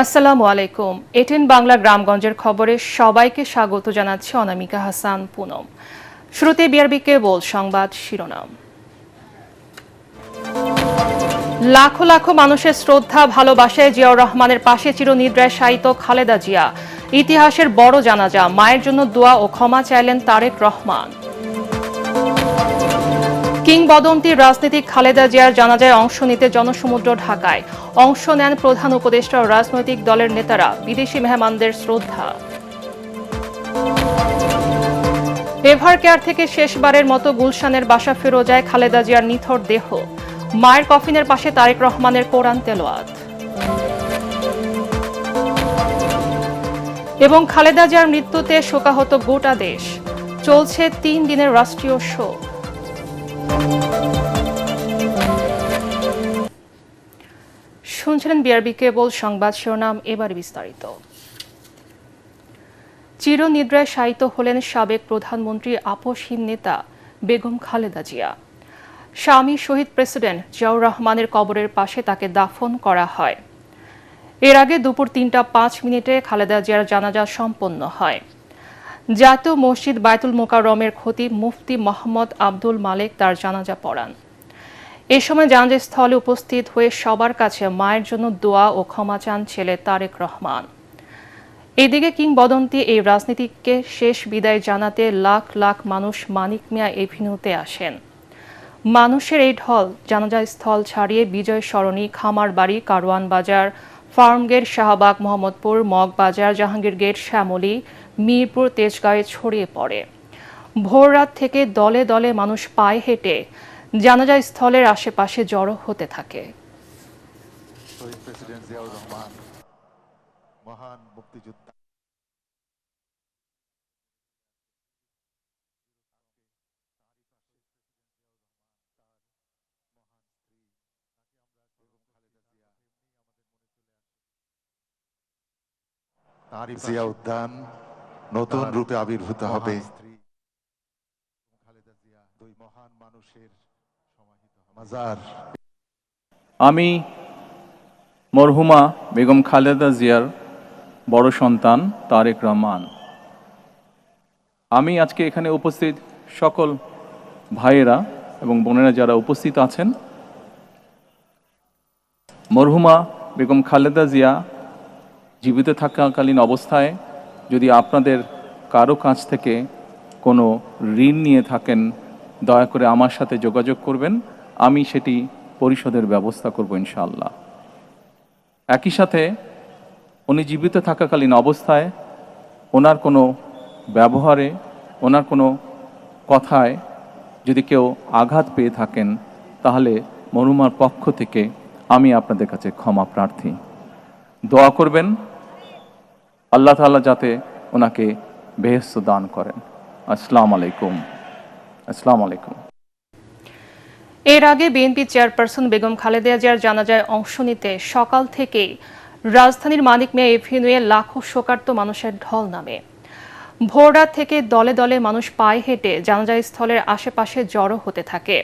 আসসালামু আলাইকুম। এটিএন বাংলা গ্রামগঞ্জের খবরে সবাইকে স্বাগত জানাচ্ছি অনামিকা হাসান পুনম। শুরুতে বিআরবি কেবল সংবাদ শিরোনাম। লাখো লাখো মানুষের শ্রদ্ধা ভালোবাসায় জিয়াউর রহমানের পাশে চিরনিদ্রায় শায়িত খালেদা জিয়া। ইতিহাসের বড় জানাজা, মায়ের জন্য দোয়া ও ক্ষমা চাইলেন তারেক রহমান। কিংবদন্তি রাজনীতিক খালেদা জিয়ার জানাজায় অংশ নিতে জনসমুদ্র ঢাকায়। অংশ নেন প্রধান উপদেষ্টা ও রাজনৈতিক দলের নেতারা, বিদেশি মেহমানদের শ্রদ্ধা। এভার কেয়ার থেকে শেষবারের মতো গুলশানের বাসা ফিরোজায় খালেদা জিয়ার নিথর দেহ। মায়ের কফিনের পাশে তারেক রহমানের কোরআন তেলাওয়াত। এবং খালেদা জিয়ার মৃত্যুতে শোকাহত গোটা দেশ। চলছে 3 দিনের রাষ্ট্রীয় শোক। শুনছিলেন বিআরবি কেবল সংবাদ শিরোনাম, এবার বিস্তারিত। চিরনিদ্রায় শায়িত হলেন সাবেক প্রধানমন্ত্রী আপসহীন নেতা বেগম খালেদা জিয়া। স্বামী শহীদ প্রেসিডেন্ট জিয়াউর রহমানের কবরের পাশে তাকে দাফন করা হয়। এর আগে দুপুর 3টা 5 মিনিটে খালেদা জিয়ার জানাজা সম্পন্ন হয়। জাতীয় মসজিদ বায়তুল মোকাররমের খতিব মুফতি মোহাম্মদ আব্দুল মালেক তার জানাজা পড়ান। এ সময় জানাজাস্থলে উপস্থিত হয়ে সবার কাছে মায়ের জন্য দোয়া ও ক্ষমা চান ছেলে তারেক রহমান। এদিকে কিংবদন্তি এই রাজনীতিককে শেষ বিদায় জানাতে লাখ লাখ মানুষ মানিক মিয়া এভিনিউতে আসেন। মানুষের এই ঢল জানাজাস্থল ছাড়িয়ে বিজয় সরণি, খামারবাড়ি, কারওয়ান বাজার, ফার্মগেট, শাহবাগ, মোহাম্মদপুর, মগবাজার, জাহাঙ্গীর গেট, শ্যামলী, মিরপুর, তেজগাঁয়ে ছড়িয়ে পড়ে। ভোররাত থেকে দলে দলে মানুষ পায়ে হেঁটে জানাজা স্থলের আশেপাশে জড়ো হতে থাকে। শহীদ প্রেসিডেন্ট জিয়াউর রহমান, মহান মুক্তিযোদ্ধা। জিয়া উদ্যান নতুন রূপে আবির্ভূত হবে। দুই মহান মানুষের সমাহিত মাজার। আমি মরহুমা বেগম খালেদা জিয়ার বড় সন্তান তারেক রহমান। আমি আজকে এখানে উপস্থিত সকল ভাইয়েরা এবং বোনেরা যারা উপস্থিত আছেন, মরহুমা বেগম খালেদা জিয়া জীবিত থাকাকালীন অবস্থায় যদি আপনাদের কারো কাছ থেকে কোনো ঋণ নিয়ে থাকেন, দয়া করে আমার সাথে যোগাযোগ করবেন, আমি সেটি পরিশোধের ব্যবস্থা করব ইনশাআল্লাহ। একই সাথে উনি জীবিত থাকাকালীন অবস্থায় ওনার কোনো ব্যবহারে, ওনার কোনো কথায় যদি কেউ আঘাত পেয়ে থাকেন, তাহলে মরহুমার পক্ষ থেকে আমি আপনাদের কাছে ক্ষমা প্রার্থী। দোয়া করবেন আল্লাহ তাআলা যাতে ওনাকে বেহেশত দান করেন। আসসালামু আলাইকুম। আসসালামু আলাইকুম। এর আগে বিএনপি চেয়ারপারসন বেগম খালেদা জিয়ার জানাজায় অংশ নিতে সকাল থেকেই রাজধানীর মানিক মিয়া এভিনিউয়ে লাখো শোকার্ত মানুষের ঢল নামে। ভোররাত থেকে দলে দলে মানুষ পায়ে হেঁটে জানাজা স্থলের আশেপাশে জড়ো হতে থাকে।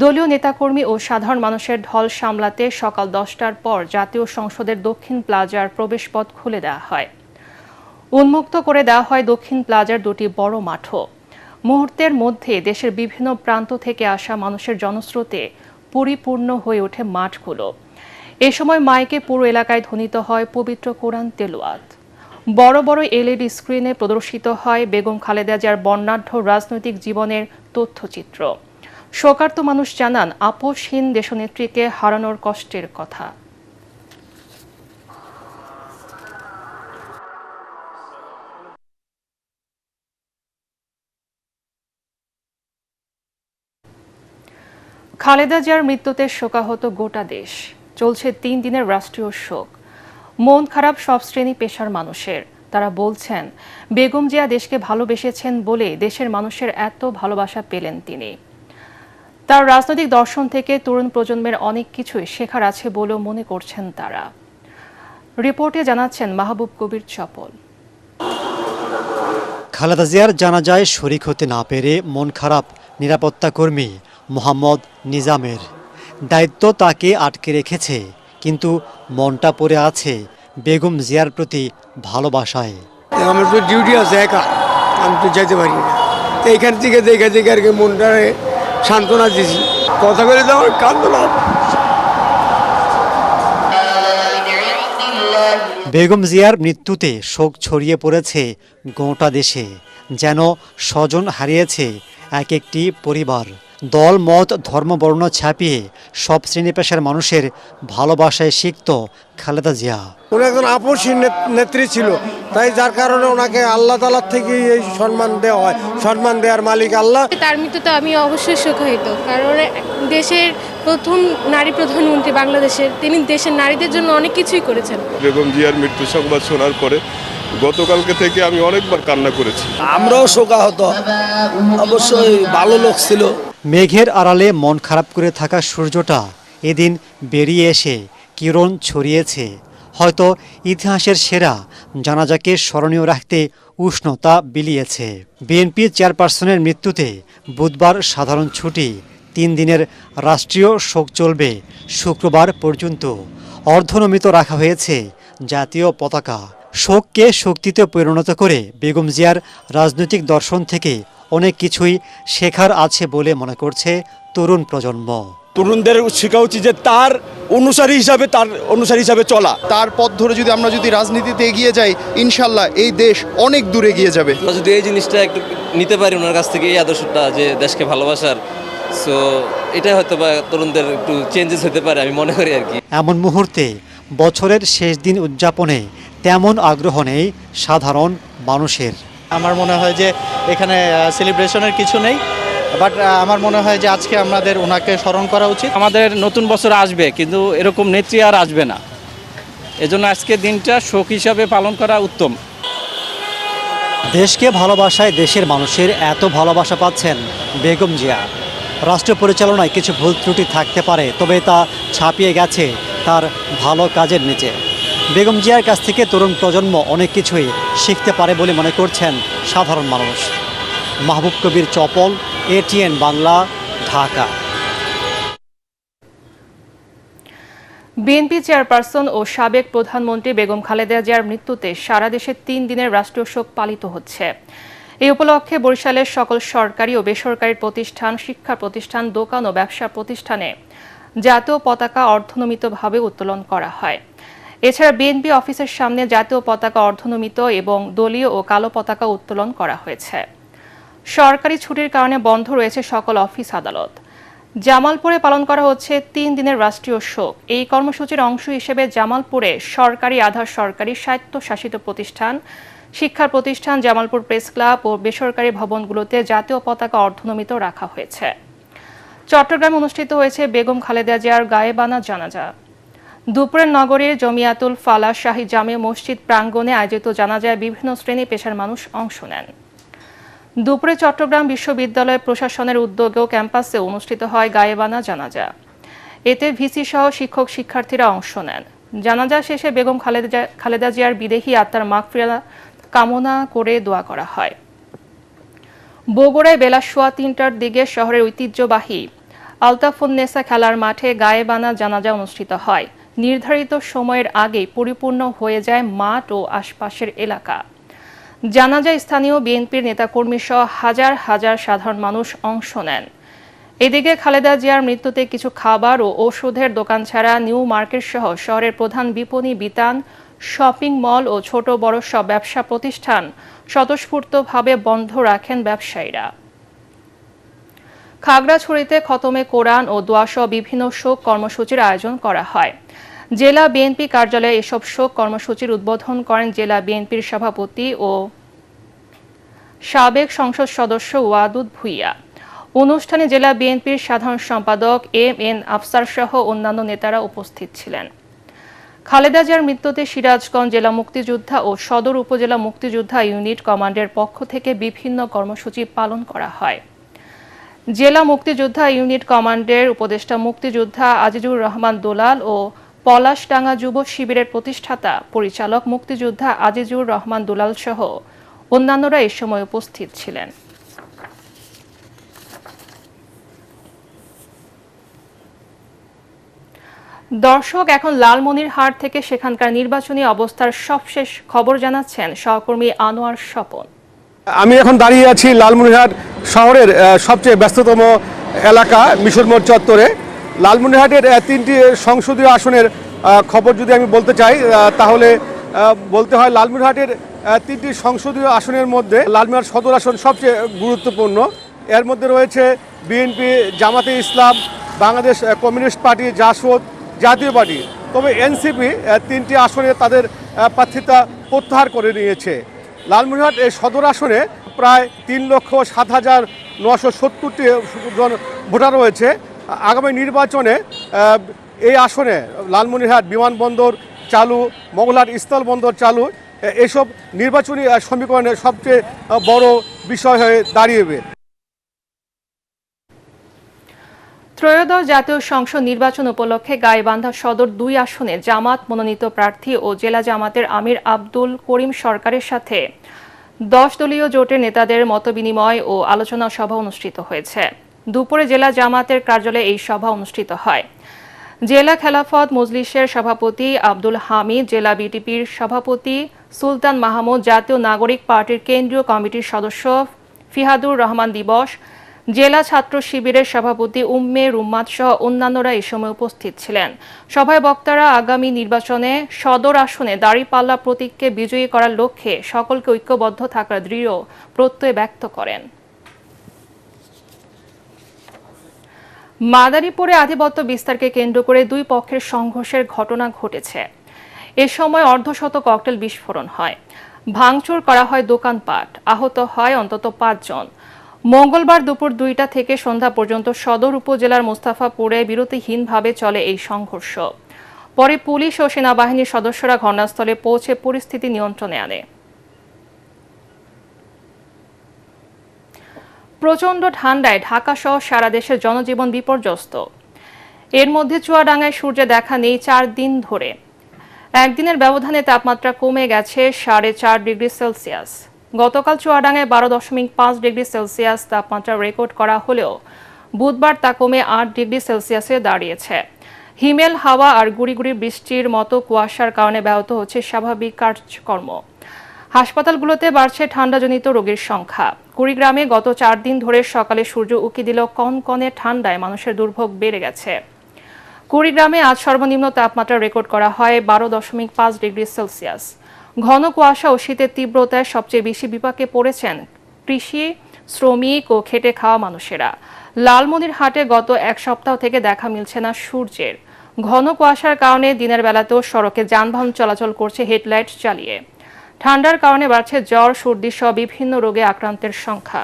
দলীয় নেতাকর্মী ও সাধারণ মানুষের ঢল সামলাতে সকাল 10টার পর জাতীয় সংসদের দক্ষিণ প্লাজার প্রবেশপথ খুলে দেওয়া হয়। উন্মুক্ত করে দেওয়া হয় দক্ষিণ প্লাজার 2টি বড় মাঠও। মুহূর্তের মধ্যে দেশের বিভিন্ন প্রান্ত থেকে আসা মানুষের জনস্রোতে পরিপূর্ণ হয়ে ওঠে মাঠগুলো। এ সময় মাইকে পুরো এলাকায় ধ্বনিত হয় পবিত্র কোরআন তেলাওয়াত। বড় বড় এলইডি স্ক্রিনে প্রদর্শিত হয় বেগম খালেদা জিয়ার বর্ণাঢ্য রাজনৈতিক জীবনের তথ্যচিত্র। শোকার্ত মানুষ জানান আপসহীন দেশনেত্রীকে হারানোর কষ্টের কথা। খালেদা জিয়ার মৃত্যুতে শোকাহত গোটা দেশ। চলছে 3 দিনের রাষ্ট্রীয় শোক। মন খারাপ সব শ্রেণী পেশার মানুষের। তারা বলছেন বেগম জিয়া দেশকে ভালোবেসেছেন বলে দেশের মানুষের এত ভালোবাসা পেলেন তিনি। তার রাজনৈতিক দর্শন থেকে তরুণ প্রজন্মের অনেক কিছুই শেখার আছে বলেও মনে করছেন তারা। রিপোর্টে জানাচ্ছেন মাহবুব কবির চপল। খালেদা জিয়ার জানাজায় শরীক হতে না পেরে মন খারাপ নিরাপত্তা কর্মী মোহাম্মদ নিজামের। দায়িত্ব তাকে আটকে রেখেছে, কিন্তু মনটা পড়ে আছে বেগম জিয়ার প্রতি ভালোবাসায়। আমার তো ডিউটি আছে একা, আমি তো যেতে পারি না। এইখান থেকে দেখে আর কি মনটা সান্ত্বনা দিয়েছি। কথা বলে তো আমার কান্দনা। বেগম জিয়ার মৃত্যুতে শোক ছড়িয়ে পড়েছে গোটা দেশে, যেন স্বজন হারিয়েছে এক একটি পরিবার। দল মত ধর্ম বর্ণ ছাপিয়ে সব শ্রেণী পেশার মানুষের ভালোবাসায় সিক্ত খালেদা জিয়া। উনি একজন আপসী নেত্রী ছিল, তাই যার কারণে ওনাকে আল্লাহ তাআলার থেকে এই সম্মান দেওয়া হয়। সম্মান দেওয়ার মালিক আল্লাহ। তার মৃত্যুতে আমি অবশ্যই শোকাহত, কারণ দেশের প্রথম নারী প্রধানমন্ত্রী বাংলাদেশের, তিনি দেশের নারীদের জন্য অনেক কিছুই করেছেন। বেগম জিয়ার মৃত্যু সংবাদ শোনার পরে গতকালকে থেকে আমি অনেকবার কান্না করেছি। আমরাও শোকাহত, অবশ্যই ভালো লোক ছিল। মেঘের আড়ালে মন খারাপ করে থাকা সূর্যটা এদিন বেরিয়ে এসে কিরণ ছড়িয়েছে। হয়তো ইতিহাসের সেরা জানাজাকে স্মরণীয় রাখতে উষ্ণতা বিলিয়েছে। বিএনপি চেয়ারপারসনের মৃত্যুতে বুধবার সাধারণ ছুটি, 3 দিনের রাষ্ট্রীয় শোক চলবে শুক্রবার পর্যন্ত। অর্ধনমিত রাখা হয়েছে জাতীয় পতাকা। শোককে শক্তিতে পরিণত করে বেগম জিয়ার রাজনৈতিক দর্শন থেকে অনেক কিছুই শেখার আছে বলে মনে করছে তরুণ প্রজন্ম। তরুণদের শেখা উচিত যে তার অনুসারী হিসাবে চলা। তার পথ ধরে যদি আমরা রাজনীতিতে এগিয়ে যাই, ইনশাল্লাহ এই দেশ অনেক দূর এগিয়ে যাবে। আমরা যদি এই জিনিসটা একটু নিতে পারি ওনার কাছ থেকে, এই আদর্শটা যে দেশকে ভালোবাসার, সো এটা হয়তো বা তরুণদের একটু চেঞ্জেস হতে পারে আমি মনে করি আর কি। এমন মুহূর্তে বছরের শেষ দিন উদযাপনে তেমন আগ্রহ নেই সাধারণ মানুষের। আমার মনে হয় যে এখানে সেলিব্রেশনের কিছু নেই, বাট আমার মনে হয় যে আজকে আমাদের ওনাকে স্মরণ করা উচিত। আমাদের নতুন বছর আসবে, কিন্তু এরকম নেত্রী আর আসবে না, এজন্য আজকে দিনটা শোক হিসাবে পালন করা উত্তম। দেশকে ভালোবাসায় দেশের মানুষের এত ভালোবাসা পাচ্ছেন বেগম জিয়া। রাষ্ট্র পরিচালনায় কিছু ভুল ত্রুটি থাকতে পারে, তবে তা ছাপিয়ে গেছে তার ভালো কাজের নিচে। বেগম জিয়ার কাছ থেকে তরুণ প্রজন্ম অনেক কিছুই শিখতে পারে বলে মনে করছেন সাধারণ মানুষ। মাহবুব কবির চপল, ATN বাংলা, ঢাকা। বিএনপি চেয়ারপারসন ও সাবেক প্রধানমন্ত্রী বেগম খালেদা জিয়ার মৃত্যুতে সারা দেশে 3 দিনের রাষ্ট্রীয় শোক পালিত হচ্ছে। এই উপলক্ষে বরিশালের সকল সরকারি ও বেসরকারি প্রতিষ্ঠান, শিক্ষা প্রতিষ্ঠান, দোকান ও ব্যবসা প্রতিষ্ঠানে জাতীয় পতাকা অর্ধনমিতভাবে উত্তোলন করা হয়। এছাড়া বিএনপি অফিসের সামনে জাতীয় পতাকা অর্ধনমিত এবং দলীয় ও কালো পতাকা উত্তোলন করা হয়েছে। সরকারি ছুটির কারণে বন্ধ রয়েছে সকল অফিস আদালত। জামালপুরে পালন করা হচ্ছে 3 দিনের রাষ্ট্রীয় শোক। এই কর্মসূচির অংশ হিসেবে জামালপুরে সরকারি, আধা সরকারি, স্বায়ত্তশাসিত প্রতিষ্ঠান, শিক্ষা প্রতিষ্ঠান, জামালপুর প্রেস ক্লাব ও বেসরকারি ভবনগুলোতে জাতীয় পতাকা অর্ধনমিত রাখা হয়েছে। চট্টগ্রামে অনুষ্ঠিত হয়েছে বেগম খালেদা জিয়ার গায়েবানা জানাজা। দুপুরে নগরীর জমিয়াতুল ফালাহ শাহী জামে মসজিদ প্রাঙ্গণে আয়োজিত জানাজায় বিভিন্ন শ্রেণী পেশার মানুষ অংশ নেন। দুপুরে চট্টগ্রাম বিশ্ববিদ্যালয় প্রশাসনের উদ্যোগেও ক্যাম্পাসে অনুষ্ঠিত হয় গায়েবানা জানাজা। এতে ভিসি সহ শিক্ষক শিক্ষার্থীরা অংশ নেন। জানাজা শেষে বেগম খালেদা জিয়ার বিদেহী আত্মার মাগফিরাত কামনা করে দোয়া করা হয়। বগুড়ায় বেলা 3:15টার দিকে শহরের ঐতিহ্যবাহী আলতাফুন্নেসা খেলার মাঠে গায়েবানা জানাজা অনুষ্ঠিত হয়। নির্ধারিত সময়ের আগেই পরিপূর্ণ হয়ে যায় মাঠ ও আশপাশের এলাকা। জানাজায় স্থানীয় বিএনপির নেতাকর্মী সহ হাজার হাজার সাধারণ মানুষ অংশ নেন। এদিকে খালেদা জিয়ার মৃত্যুতে কিছু খাবার ও ওষুধের দোকান ছাড়া নিউ মার্কেট সহ শহরের প্রধান বিপণী, বিতান, শপিং মল ও ছোট বড় সব ব্যবসা প্রতিষ্ঠান স্বতঃস্ফূর্তভাবে বন্ধ রাখেন ব্যবসায়ীরা। খাগড়াছড়িতে খতমে কোরআন ও দোয়াসহ বিভিন্ন শোক কর্মসূচির আয়োজন করা হয়। জেলা বিএনপি কার্যালয়ে এসব শোক কর্মসূচির উদ্বোধন করেন জেলা বিএনপির সভাপতি ও সাবেক সংসদ সদস্য ওয়াদুদ ভুইয়া। অনুষ্ঠানে জেলা বিএনপির সাধারণ সম্পাদক MN আফসার সহ অন্যান্য নেতারা উপস্থিত ছিলেন। খালেদা জিয়ার মৃত্যুতে সিরাজগঞ্জ জেলা মুক্তিযোদ্ধা ও সদর উপজেলা মুক্তিযোদ্ধা ইউনিট কমান্ডের পক্ষ থেকে বিভিন্ন কর্মসূচি পালন করা হয়। জেলা মুক্তিযোদ্ধা ইউনিট কমান্ডের উপদেষ্টা মুক্তিযোদ্ধা আজিজুর রহমান দুলাল ও পলাশডাঙ্গা যুব শিবিরের প্রতিষ্ঠাতা পরিচালক মুক্তিযোদ্ধা আজিজুর রহমান দুলাল সহ অন্যান্যরা এ সময় উপস্থিত ছিলেন। দর্শক, এখন লালমনিরহাট থেকে সেখানকার নির্বাচনী অবস্থার সবশেষ খবর জানাচ্ছেন সহকর্মী আনোয়ার স্বপন। আমি এখন দাঁড়িয়ে আছি লালমনিরহাট শহরের সবচেয়ে ব্যস্ততম এলাকা মিশর মোড় চত্বরে। লালমনিরহাটের 3টি সংসদীয় আসনের খবর যদি আমি বলতে চাই তাহলে বলতে হয় লালমনিরহাটের 3টি সংসদীয় আসনের মধ্যে লালমনিরহাট সদর আসন সবচেয়ে গুরুত্বপূর্ণ। এর মধ্যে রয়েছে বিএনপি, জামাতে ইসলাম, বাংলাদেশ কমিউনিস্ট পার্টি, জাসদ, জাতীয় পার্টি। তবে এনসিপি 3টি আসনে তাদের প্রার্থিতা প্রত্যাহার করে নিয়েছে। লালমনিরহাট এই সদর আসনে প্রায় 3,07,970টি জন ভোটার রয়েছে। আগামী নির্বাচনে এই আসনে লালমনিরহাট বিমানবন্দর চালু, মোগলহাট স্থলবন্দর চালু, এসব নির্বাচনী সমীকরণের সবচেয়ে বড় বিষয় হয়ে দাঁড়িয়েবে। ত্রয়োদশ জাতীয় সংসদ নির্বাচন উপলক্ষে গাইবান্ধা সদর 2 আসনে জামাত মনোনীত প্রার্থী ও জেলা জামাতের আমির আব্দুল করিম সরকারের সাথে 10 দলীয় জোটের নেতাদের মতবিনিময় ও আলোচনা সভা অনুষ্ঠিত হয়েছে। দুপুরে জেলা জামাতের কার্যালয়ে এই সভা অনুষ্ঠিত হয়। জেলা খেলাফত মজলিসের সভাপতি আব্দুল হামিদ, জেলা বিটিপির সভাপতি সুলতান মাহমুদ, জাতীয় নাগরিক পার্টির কেন্দ্রীয় কমিটির সদস্য ফিহাদুর রহমান দিবস, জেলা ছাত্র শিবিরের সভাপতি উম্মে রুম্মাত সহ অন্যান্যরা এই সময় উপস্থিত ছিলেন। সভায় বক্তারা আগামী নির্বাচনে সদর আসনে দাঁড়িপাল্লা প্রতীককে বিজয়ী করার লক্ষ্যে সকলকে ঐক্যবদ্ধ থাকার দৃঢ় প্রত্যয় ব্যক্ত করেন। মাদারীপুরে আধিপত্য বিস্তারকে কেন্দ্র করে 2 পক্ষের সংঘর্ষের ঘটনা ঘটেছে। এ সময় অর্ধশত ককটেল বিস্ফোরণ হয়, ভাঙচুর করা হয় দোকানপাট, আহত হয় অন্তত 5 জন। মঙ্গলবার দুপুর 2টা থেকে সন্ধ্যা পর্যন্ত সদর উপজেলার মোস্তাফাপুরে বিরতিহীনভাবে চলে এই সংঘর্ষ। পরে পুলিশ ও সেনাবাহিনীর সদস্যরা ঘটনাস্থলে পৌঁছে পরিস্থিতি নিয়ন্ত্রণে আনে। প্রচণ্ড ঠান্ডায় ঢাকা সহ সারা দেশের জনজীবন বিপর্যস্ত। এর মধ্যে চুয়াডাঙ্গায় সূর্যে দেখা নেই 4 দিন ধরে। একদিনের ব্যবধানে তাপমাত্রা কমে গেছে 4.5 ডিগ্রি সেলসিয়াস। গতকাল চুয়াডাঙ্গায় 12.5 ডিগ্রি সেলসিয়াস তাপমাত্রা রেকর্ড করা হলেও বুধবার তা কমে 8 ডিগ্রি সেলসিয়াসে দাঁড়িয়েছে। হিমেল হাওয়া আর গুড়ি বৃষ্টির মতো কুয়াশার কারণে ব্যাহত হচ্ছে স্বাভাবিক কাজকর্ম। হাসপাতালগুলোতে বাড়ছে ঠান্ডাজনিত রোগীর সংখ্যা। কুড়িগ্রামে গত 4 দিন ধরে সকালে সূর্য উঁকি দিলেও কনকনে ঠান্ডায় মানুষের দুর্ভোগ বেড়ে গেছে। কুড়িগ্রামে আজ সর্বনিম্ন তাপমাত্রা রেকর্ড করা হয় 12.5 ডিগ্রি সেলসিয়াস। ঘন কুয়াশা ও শীতের তীব্রতায় সবচেয়ে বেশি বিপাকে পড়েছেন কৃষি, শ্রমিক ও খেটে খাওয়া মানুষেরা। লালমনিরহাটে গত 1 সপ্তাহ থেকে দেখা মিলছে না সূর্যের। ঘন কুয়াশার কারণে দিনের বেলাতেও সড়কে যানবাহন চলাচল করছে হেডলাইট জ্বালিয়ে। ঠান্ডার কারণে বাড়ছে জ্বর, সর্দি সহ বিভিন্ন রোগে আক্রান্তের সংখ্যা।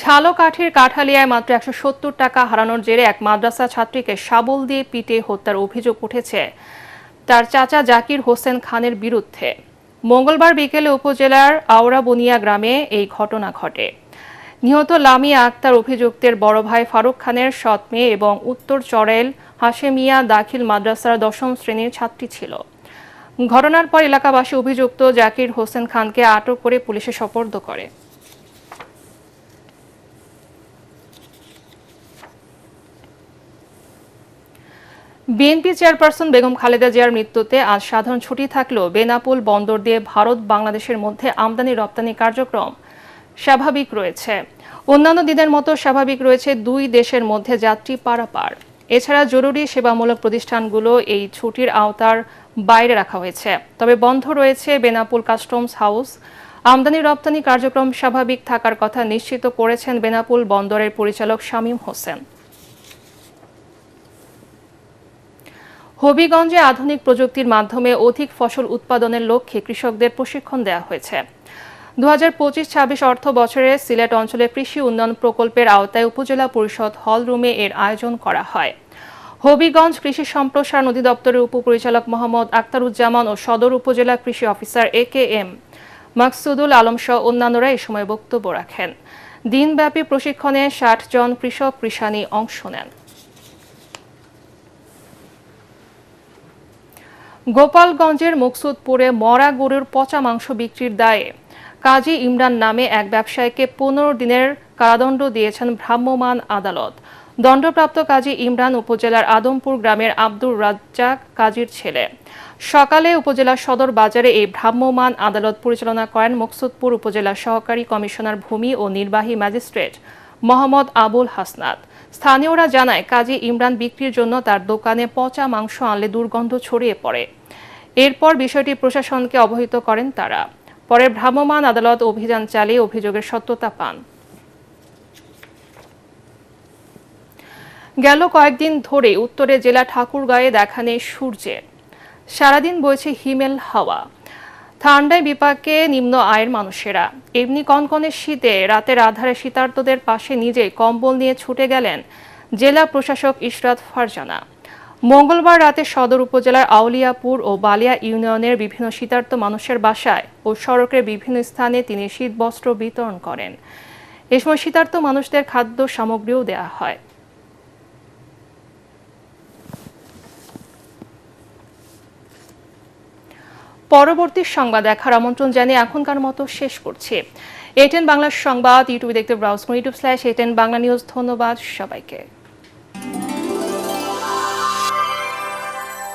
ঝালকাঠির কাঠালিয়ায় মাত্র 170 টাকা হারানোর জেরে এক মাদ্রাসা ছাত্রীকে শাবল দিয়ে পিটিয়ে হত্যার অভিযোগ উঠেছে তার চাচা জাকির হোসেন খানের বিরুদ্ধে। মঙ্গলবার বিকেলে উপজেলার আওড়াবনিয়া গ্রামে এই ঘটনা ঘটে। নিহত লামিয়া আক্তার অভিযুক্তের বড় ভাই ফারুক খানের সৎ মেয়ে এবং উত্তর চরেল হাশেমিয়া দাখিল মাদ্রাসার 10ম শ্রেণীর ছাত্রী ছিল। ঘটনার পর এলাকাবাসী অভিযুক্ত জাকির হোসেন খানকে আটক করে পুলিশে সোপর্দ করে। বিএনপি চেয়ারপারসন বেগম খালেদা জিয়ার মৃত্যুতে আজ সাধারণ ছুটি থাকলেও বেনাপোল বন্দর দিয়ে ভারত বাংলাদেশের মধ্যে আমদানি রপ্তানি কার্যক্রম স্বাভাবিক রয়েছে। অন্যান্য দিনের মতো স্বাভাবিক রয়েছে 2 দেশের মধ্যে যাত্রী পারাপার। এছাড়া জরুরি সেবামূলক প্রতিষ্ঠানগুলো এই ছুটির আওতার বাইরে রাখা হয়েছে। তবে বন্ধ রয়েছে বেনাপোল কাস্টমস হাউস। আমদানি রপ্তানি কার্যক্রম স্বাভাবিক থাকার কথা নিশ্চিত করেছেন বেনাপোল বন্দরের পরিচালক শামীম হোসেন। হবিগঞ্জে আধুনিক প্রযুক্তির মাধ্যমে অধিক ফসল উৎপাদনের লক্ষ্যে কৃষকদের প্রশিক্ষণ দেওয়া হয়েছে। 2025-26 অর্থ বছরে সিলেট অঞ্চলে কৃষি উন্নয়ন প্রকল্পের আওতায় উপজেলা পরিষদ হল রুমে এর আয়োজন করা হয়। হবিগঞ্জ কৃষি সম্প্রসারণ অধিদপ্তরের উপপরিচালক মোহাম্মদ আক্তারুজ্জামান ও সদর উপজেলা কৃষি অফিসার AKM মাকসুদুল আলম সহ অন্যান্যরা এ সময় বক্তব্য রাখেন। দিনব্যাপী প্রশিক্ষণে 60 জন কৃষক কৃষানী অংশ নেন। গোপালগঞ্জের মুকসুদপুরে মরা গরুর পচা মাংস বিক্রির দায়ে কাজী ইমরান নামে এক ব্যবসায়ীকে 15 দিনের কারাদণ্ড দিয়েছেন ভ্রাম্যমাণ আদালত। দণ্ডপ্রাপ্ত কাজী ইমরান উপজেলার আদমপুর গ্রামের আব্দুর রাজ্জাক কাজীর ছেলে। সকালে উপজেলা সদর বাজারে এই ভ্রাম্যমাণ আদালত পরিচালনা করেন মকসুদপুর উপজেলা সহকারী কমিশনার ভূমি ও নির্বাহী ম্যাজিস্ট্রেট মোহাম্মদ আবুল হাসনাত। স্থানীয়রা জানায় কাজী ইমরান বিক্রির জন্য তার দোকানে পচা মাংস আনলে দুর্গন্ধ ছড়িয়ে পড়ে। এরপর বিষয়টি প্রশাসনকে অবহিত করেন তারা। পরে ভ্রাম্যমাণ আদালত অভিযান চালিয়ে অভিযোগের সত্যতা পান। গেল কয়েকদিন ধরে উত্তরে জেলা ঠাকুরগাঁয়ে দেখা নেই সূর্যের। সারাদিন বইছে হিমেল হাওয়া। ঠান্ডায় বিপাকে নিম্ন আয়ের মানুষেরা। এমনি কনকনে শীতে রাতের আধারে শীতার্তদের পাশে নিজেই কম্বল নিয়ে ছুটে গেলেন জেলা প্রশাসক ইশরাত ফারজানা। মঙ্গলবার রাতে সদর উপজেলার আউলিয়াপুর ও বালিয়া ইউনিয়নের বিভিন্ন শীতার্ত মানুষের বাসায় ও সড়কের বিভিন্ন স্থানে তিনি শীতবস্ত্র বিতরণ করেন। এ সময় শীতার্ত মানুষদের খাদ্য সামগ্রীও দেওয়া হয়। পরবর্তী সংবাদ দেখার আমন্ত্রণ জানিয়ে এখনকার মতো শেষ করছি। এটেন বাংলা সংবাদ ইউটিউবে দেখতে ব্রাউজ করুন, YouTube/ATN বাংলা নিউজ। ধন্যবাদ সবাইকে।